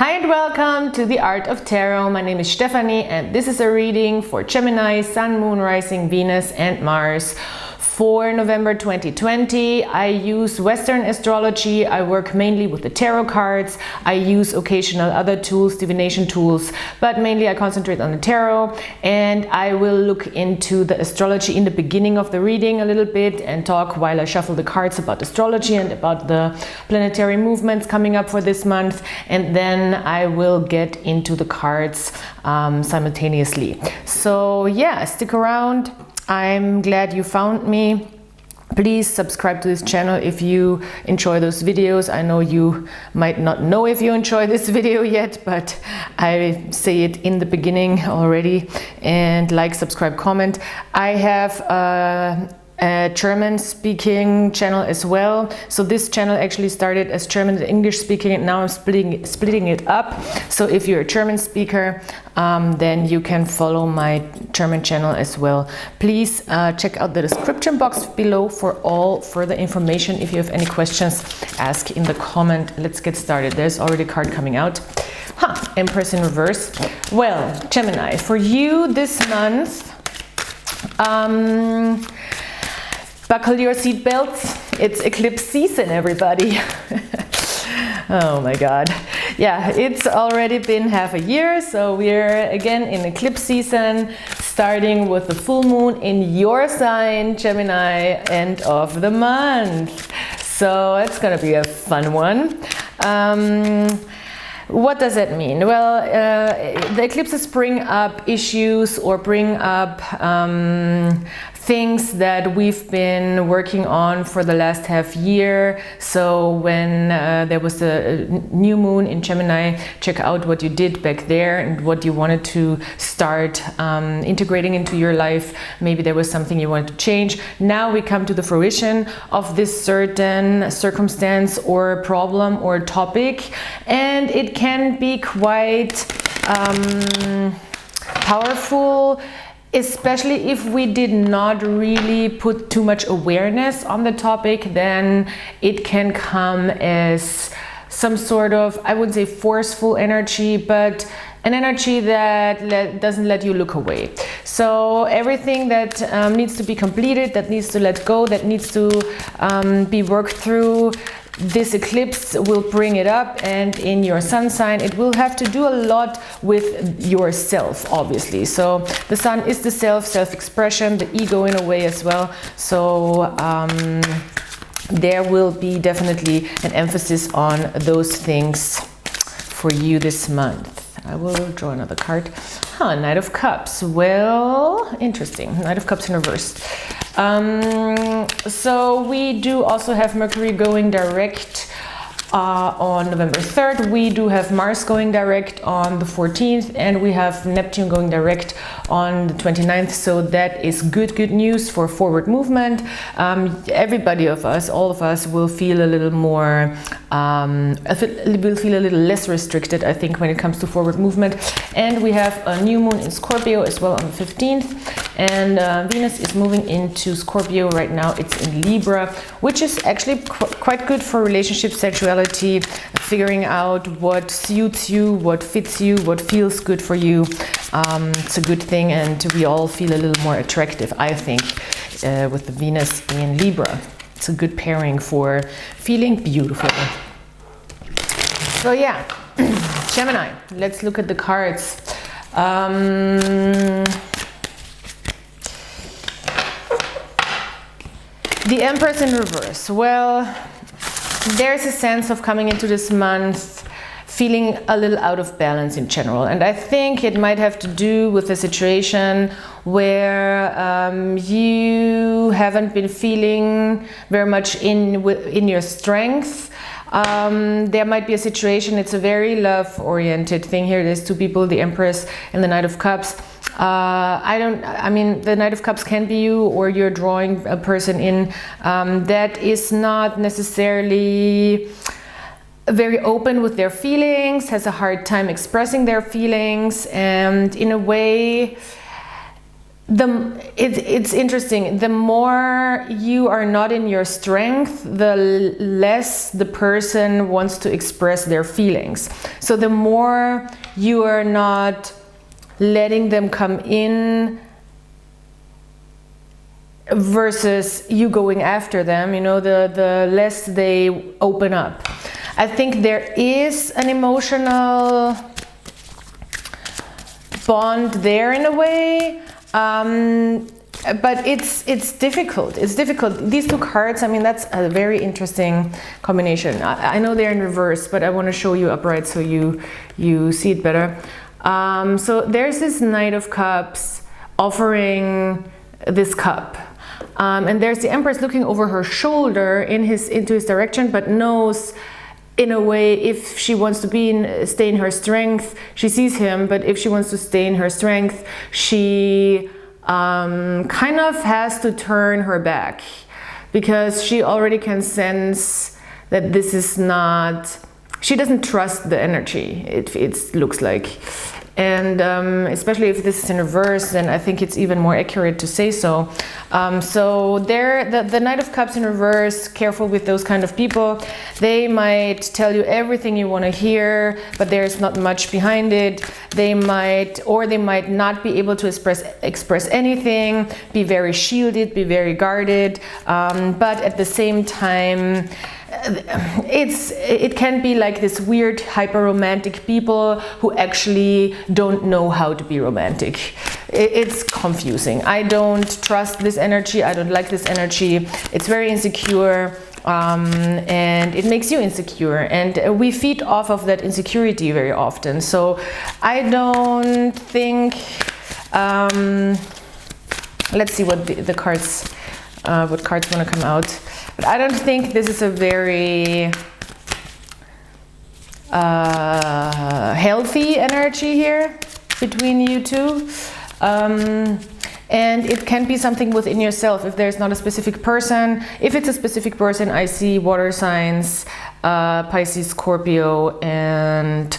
Hi and welcome to the Art of Tarot. My name is Stephanie and this is a reading for Gemini, Sun, Moon, Rising, Venus and Mars for November 2020. I use Western astrology. I work mainly with the tarot cards. I use occasional other tools, divination tools, but mainly I concentrate on the tarot, and I will look into the astrology in the beginning of the reading a little bit and talk while I shuffle the cards about astrology and about the planetary movements coming up for this month, and then I will get into the cards simultaneously. So yeah, stick around. I'm glad you found me. Please subscribe to this channel if you enjoy those videos. I know you might not know if you enjoy this video yet, but I say it in the beginning already. And like, subscribe, comment. I have a German speaking channel as well. So this channel actually started as German and English speaking, and now I'm splitting it up. So if you're a German speaker, then you can follow my German channel as well. Please check out the description box below for all further information. If you have any questions, ask in the comment. Let's get started. There's already a card coming out. Empress in reverse. Well, Gemini, for you this month, buckle your seatbelts. It's eclipse season, everybody. Oh my God. Yeah, it's already been half a year, so we're again in eclipse season, starting with the full moon in your sign, Gemini, end of the month. So it's gonna be a fun one. What does that mean? Well, the eclipses bring up issues or bring up things that we've been working on for the last half year. So when there was a new moon in Gemini, check out what you did back there and what you wanted to start integrating into your life. Maybe there was something you wanted to change. Now we come to the fruition of this certain circumstance or problem or topic, and it can be quite powerful, especially if we did not really put too much awareness on the topic. Then it can come as some sort of, I wouldn't say forceful energy, but an energy that doesn't let you look away. So everything that needs to be completed, that needs to let go, that needs to be worked through, this eclipse will bring it up. And in your sun sign, it will have to do a lot with yourself, obviously. So the sun is the self-expression, the ego in a way as well. So there will be definitely an emphasis on those things for you this month. I will draw another card. Knight of Cups. Well, interesting. Knight of Cups in reverse. So we do also have Mercury going direct on November 3rd. We do have Mars going direct on the 14th, and we have Neptune going direct on the 29th. So that is good news for forward movement. Everybody of us, all of us, will feel a little more, will feel a little less restricted, I think, when it comes to forward movement. And we have a new moon in Scorpio as well on the 15th. And Venus is moving into Scorpio right now. It's in Libra, which is actually quite good for relationships, sexuality, figuring out what suits you, what fits you, what feels good for you. It's a good thing, and we all feel a little more attractive, I think, with the Venus in Libra. It's a good pairing for feeling beautiful. So yeah, Gemini, let's look at the cards. The Empress in reverse. Well, there's a sense of coming into this month feeling a little out of balance in general, and I think it might have to do with the situation where you haven't been feeling very much in your strength. There might be a situation, it's a very love-oriented thing here. There's two people, the Empress and the Knight of Cups. I mean, the Knight of Cups can be you, or you're drawing a person in that is not necessarily very open with their feelings, has a hard time expressing their feelings, and in a way it's interesting. The more you are not in your strength, the less the person wants to express their feelings. So the more you are not letting them come in versus you going after them, you know, the less they open up. I think there is an emotional bond there in a way. But it's difficult. It's difficult. These two cards, I mean, that's a very interesting combination. I know they're in reverse, but I want to show you upright so you see it better. So there's this Knight of Cups offering this cup. And there's the Empress looking over her shoulder into his direction, but knows in a way, if she wants to stay in her strength, she sees him, but if she wants to stay in her strength, she kind of has to turn her back, because she already can sense that this is not, she doesn't trust the energy, it looks like. And especially if this is in reverse, then I think it's even more accurate to say so. So the Knight of Cups in reverse, careful with those kind of people. They might tell you everything you want to hear, but there's not much behind it. They might not be able to express anything, be very shielded, be very guarded, but at the same time, it can be like this weird hyper romantic people who actually don't know how to be romantic. It's confusing. I don't trust this energy. I don't like this energy. It's very insecure, and it makes you insecure, and we feed off of that insecurity very often. So I don't think, let's see what the cards, what cards want to come out. But I don't think this is a very healthy energy here between you two. And it can be something within yourself if there's not a specific person. If it's a specific person, I see water signs, Pisces, Scorpio, and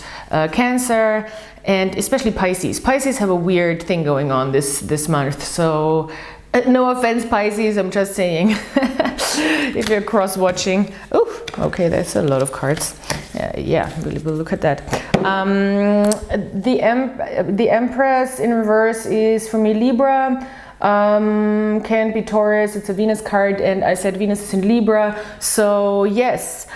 Cancer, and especially Pisces. Pisces have a weird thing going on this month. So no offense, Pisces, I'm just saying. If you're cross-watching. Oh, okay, that's a lot of cards. Yeah, we'll look at that. The Empress in reverse is, for me, Libra. Can be Taurus. It's a Venus card, and I said Venus is in Libra. So yes,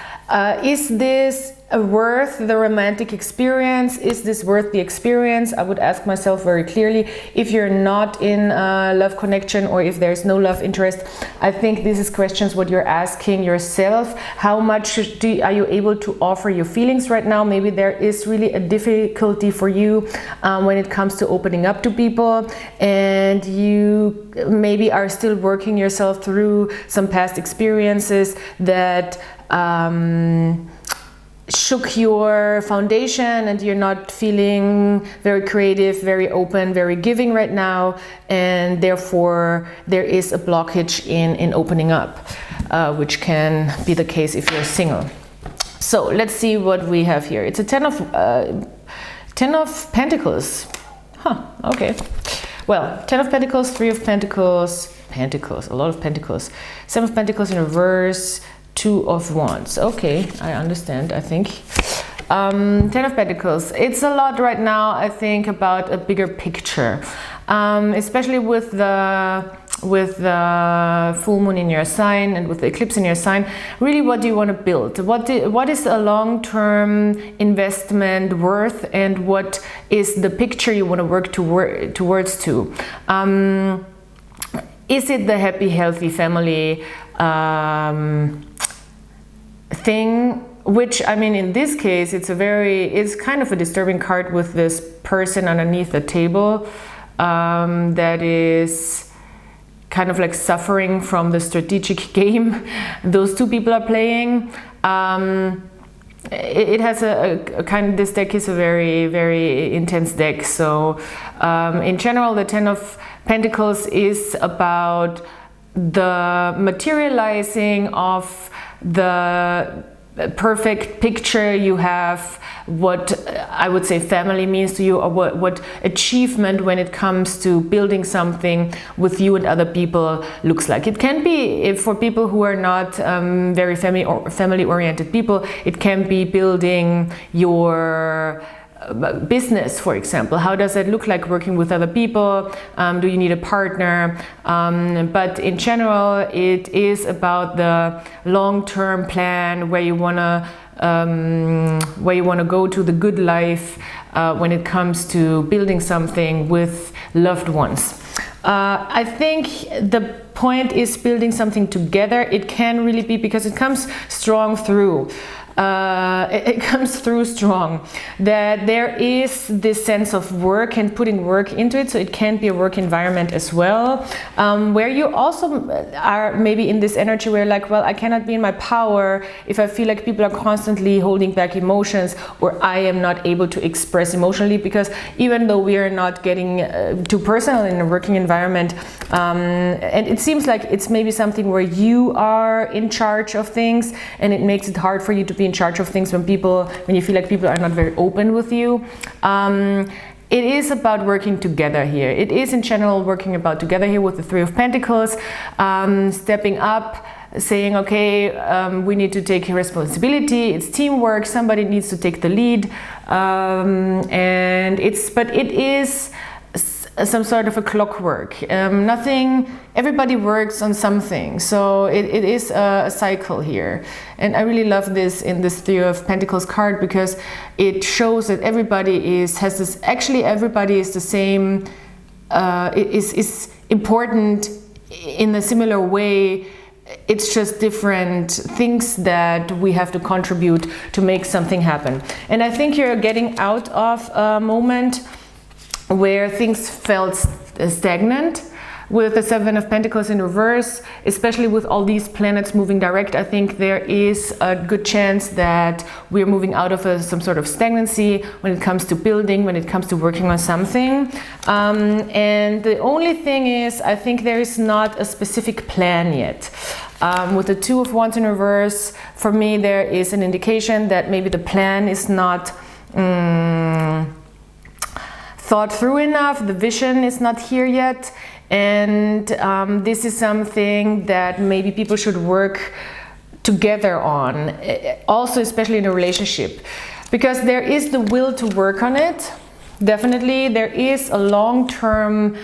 is this worth the romantic experience? Is this worth the experience? I would ask myself very clearly. If you're not in a love connection, or if there's no love interest, I think this is questions what you're asking yourself. How much are you able to offer your feelings right now? Maybe there is really a difficulty for you when it comes to opening up to people, and you maybe are still working yourself through some past experiences that shook your foundation, and you're not feeling very creative, very open, very giving right now, and therefore there is a blockage in opening up, which can be the case if you're single. So let's see what we have here. It's a Ten of Pentacles. Okay. Well, 10 of Pentacles, 3 of Pentacles, a lot of Pentacles, 7 of Pentacles in reverse, 2 of Wands. Okay, I understand, I think. 10 of Pentacles. It's a lot right now, I think, about a bigger picture. Especially with the full moon in your sign and with the eclipse in your sign. Really, what do you want to build? What is a long-term investment worth, and what is the picture you want to work towards to? Is it the happy, healthy family thing, which, I mean, in this case, it's kind of a disturbing card with this person underneath the table that is kind of like suffering from the strategic game those two people are playing. It has a kind of, this deck is a very, very intense deck. So in general, the 10 of Pentacles is about the materializing of the perfect picture you have what I would say family means to you, or what achievement when it comes to building something with you and other people looks like. It can be, if for people who are not very family oriented people, it can be building your business, for example. How does that look like working with other people? Do you need a partner? But in general, it is about the long-term plan where you wanna go to the good life when it comes to building something with loved ones. I think the point is building something together. It can really be, because it comes strong through. It comes through strong that there is this sense of work and putting work into it, so it can be a work environment as well, where you also are maybe in this energy where like, well, I cannot be in my power if I feel like people are constantly holding back emotions, or I am not able to express emotionally, because even though we are not getting too personal in a working environment, and it seems like it's maybe something where you are in charge of things, and it makes it hard for you to be in charge of things when you feel like people are not very open with you. It is about working together here. It is in general working about together here with the Three of Pentacles, stepping up, saying, okay, we need to take responsibility. It's teamwork. Somebody needs to take the lead, but it is some sort of a clockwork. Everybody works on something, so it is a cycle here. And I really love this in this Three of Pentacles card, because it shows that everybody is the same, is important in a similar way. It's just different things that we have to contribute to make something happen. And I think you're getting out of a moment where things felt stagnant with the Seven of Pentacles in reverse, especially with all these planets moving direct. I think there is a good chance that we're moving out of some sort of stagnancy when it comes to building, when it comes to working on something. And the only thing is, I think there is not a specific plan yet. With the Two of Wands in reverse, for me, there is an indication that maybe the plan is not thought through enough, the vision is not here yet, and this is something that maybe people should work together on, also especially in a relationship, because there is the will to work on it. Definitely there is a long-term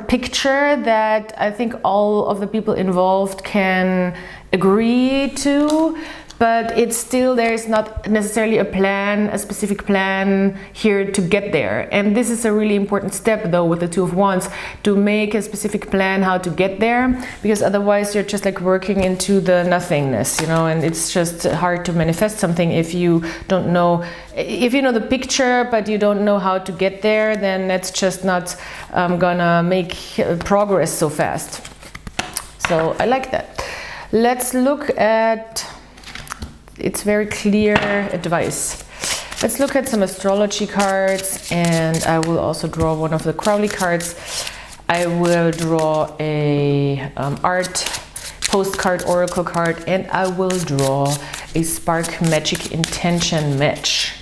picture that I think all of the people involved can agree to, but it's still, there is not necessarily a specific plan here to get there. And this is a really important step though with the Two of Wands, to make a specific plan how to get there, because otherwise you're just like working into the nothingness, and it's just hard to manifest something if you don't know. If you know the picture but you don't know how to get there, then that's just not gonna make progress so fast. So I like that. Let's look at, it's very clear advice. Let's look at some astrology cards, and I will also draw one of the Crowley cards. I will draw a art postcard oracle card, and I will draw a spark magic intention match.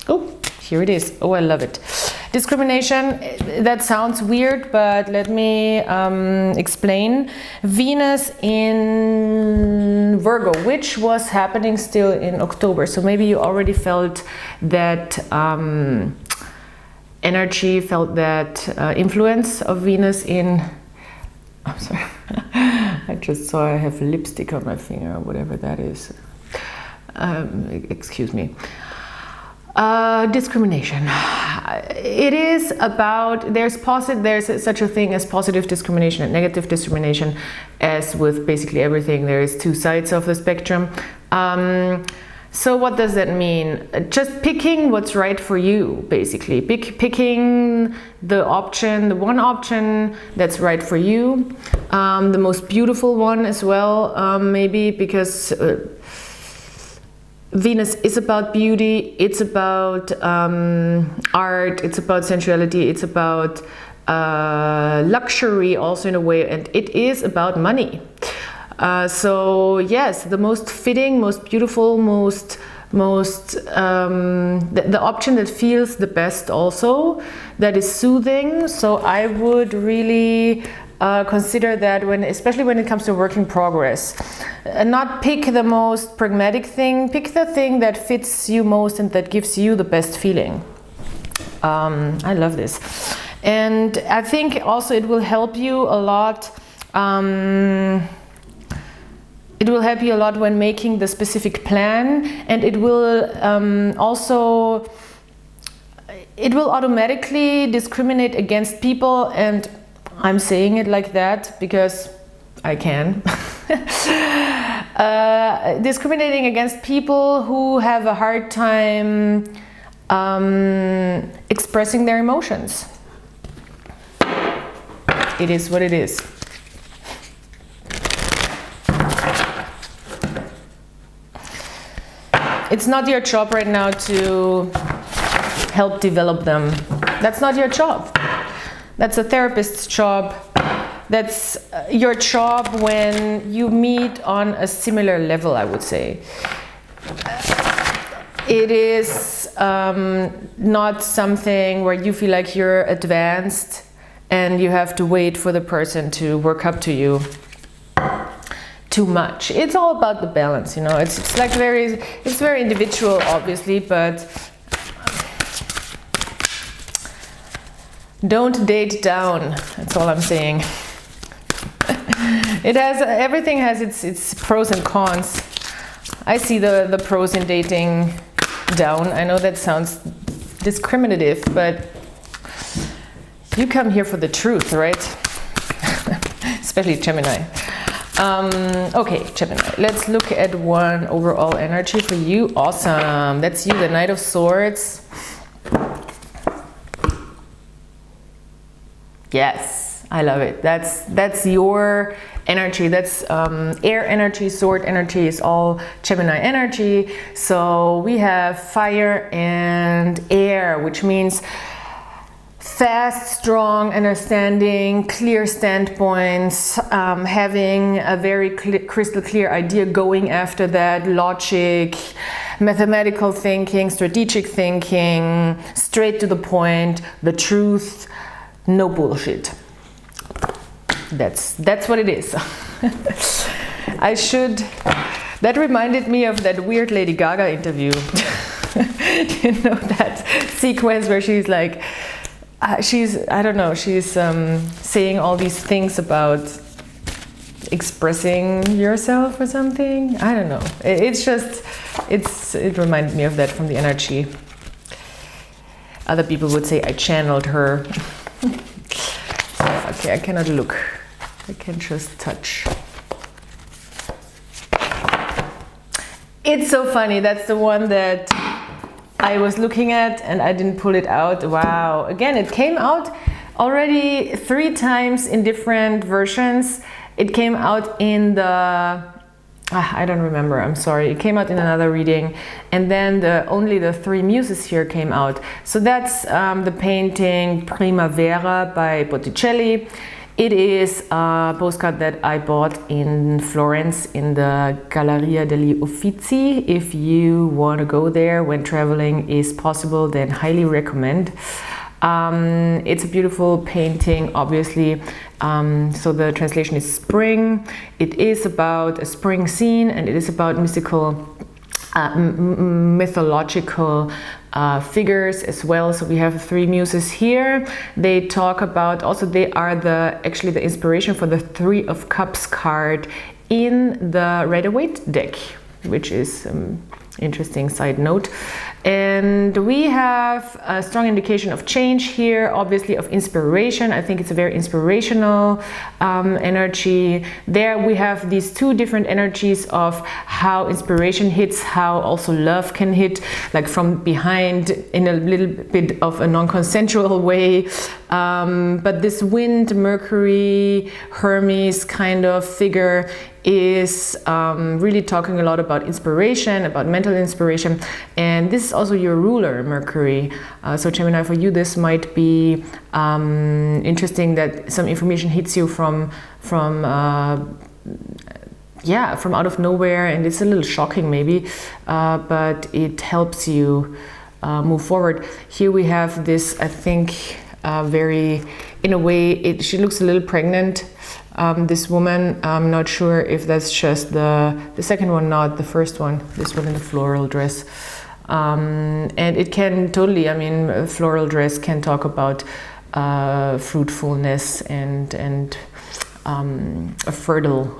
Oh, here it is. Oh, I love it. Discrimination, that sounds weird, but let me explain. Venus in Virgo, which was happening still in October. So maybe you already felt that energy, felt that influence of Venus in... I'm sorry. I just saw I have lipstick on my finger, or whatever that is. Excuse me. Discrimination. It is about, there's such a thing as positive discrimination and negative discrimination, as with basically everything. There is two sides of the spectrum. So what does that mean? Just picking what's right for you, basically. Picking the one option that's right for you. The most beautiful one as well, maybe, because Venus is about beauty, it's about art, it's about sensuality, it's about luxury also in a way, and it is about money. So yes, the most fitting, most beautiful, the option that feels the best also, that is soothing. So I would really consider that, especially when it comes to work in progress. Not pick the most pragmatic thing, pick the thing that fits you most and that gives you the best feeling. I love this. And I think also it will help you a lot. It will help you a lot when making the specific plan, and it will automatically discriminate against people, and I'm saying it like that because I can. Discriminating against people who have a hard time expressing their emotions. It is what it is. It's not your job right now to help develop them. That's not your job. That's a therapist's job. That's your job when you meet on a similar level, I would say. It is not something where you feel like you're advanced and you have to wait for the person to work up to you too much. It's all about the balance, you know. It's like very individual, obviously, but don't date down. That's all I'm saying. Everything has its pros and cons. I see the pros in dating down. I know that sounds discriminative, but you come here for the truth, right? Especially Gemini. Okay, Gemini, let's look at one overall energy for you. Awesome. That's you, the Knight of Swords. Yes, I love it. That's your energy. That's air energy. Sword energy is all Gemini energy. So we have fire and air, which means fast, strong, understanding, clear standpoints, having a very crystal clear idea, going after that, logic, mathematical thinking, strategic thinking, straight to the point, the truth, no bullshit. That's what it is. That reminded me of that weird Lady Gaga interview. You know, that sequence where she's like, she's saying all these things about expressing yourself or something. I don't know. It reminded me of that from the energy. Other people would say I channeled her. Okay, I cannot look. I can just touch. It's so funny. That's the one that I was looking at and I didn't pull it out. Wow. Again, it came out already 3 times in different versions. It came out in the... I don't remember, I'm sorry. It came out in another reading. And then only the 3 muses here came out. So that's the painting Primavera by Botticelli. It is a postcard that I bought in Florence in the Galleria degli Uffizi. If you want to go there when traveling is possible, then highly recommend. It's a beautiful painting, obviously. So the translation is spring. It is about a spring scene, and it is about mythological figures as well. So we have 3 muses here. They talk about, also they are actually the inspiration for the 3 of Cups card in the Rider-Waite deck, which is interesting side note. And we have a strong indication of change here, obviously of inspiration. I think it's a very inspirational energy. There we have these 2 different energies of how inspiration hits, how also love can hit, like from behind in a little bit of a non-consensual way. But this wind, Mercury, Hermes kind of figure is really talking a lot about inspiration, about mental inspiration, and this is also your ruler, Mercury. So Gemini, for you this might be interesting that some information hits you from yeah, from out of nowhere, and it's a little shocking maybe, but it helps you move forward. Here we have this, I think, very, in a way, she looks a little pregnant, this woman. I'm not sure if that's just the second one, not the first one, this one in the floral dress. And it can totally, I mean, a floral dress can talk about fruitfulness and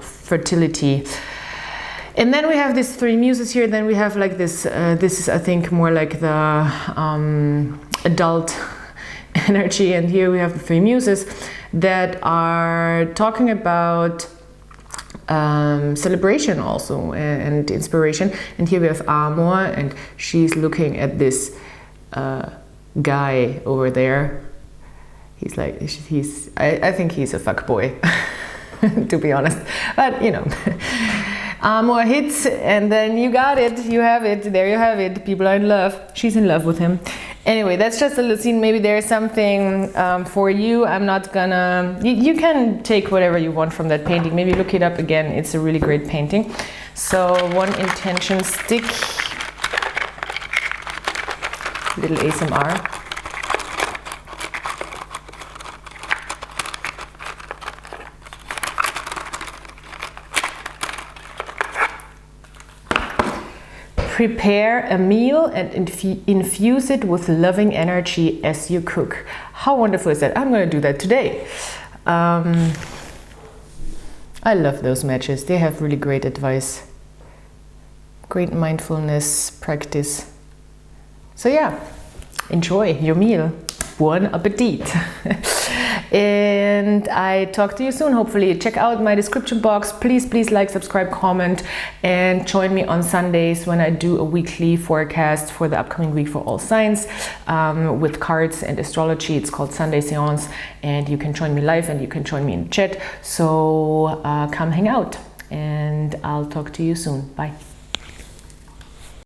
fertility. And then we have these three muses here. Then we have like this, this is I think more like the adult energy. And here we have the three muses that are talking about celebration also and inspiration. And here we have Amor, and she's looking at this guy over there. He's like, I think he's a fuckboy, to be honest. But you know, Amor hits, and then you got it, you have it, there you have it. People are in love. She's in love with him. Anyway, that's just a little scene. Maybe there's something for you. I'm not gonna, you can take whatever you want from that painting. Maybe look it up again. It's a really great painting. So one intention stick, little ASMR. Prepare a meal and infuse it with loving energy as you cook. How wonderful is that? I'm going to do that today. I love those matches. They have really great advice. Great mindfulness practice. So yeah, enjoy your meal. Bon appetit. And I talk to you soon, hopefully. Check out my description box. Please like, subscribe, comment, and join me on Sundays when I do a weekly forecast for the upcoming week for all signs with cards and astrology. It's called Sunday Seance, and you can join me live and you can join me in the chat. So come hang out, and I'll talk to you soon. Bye.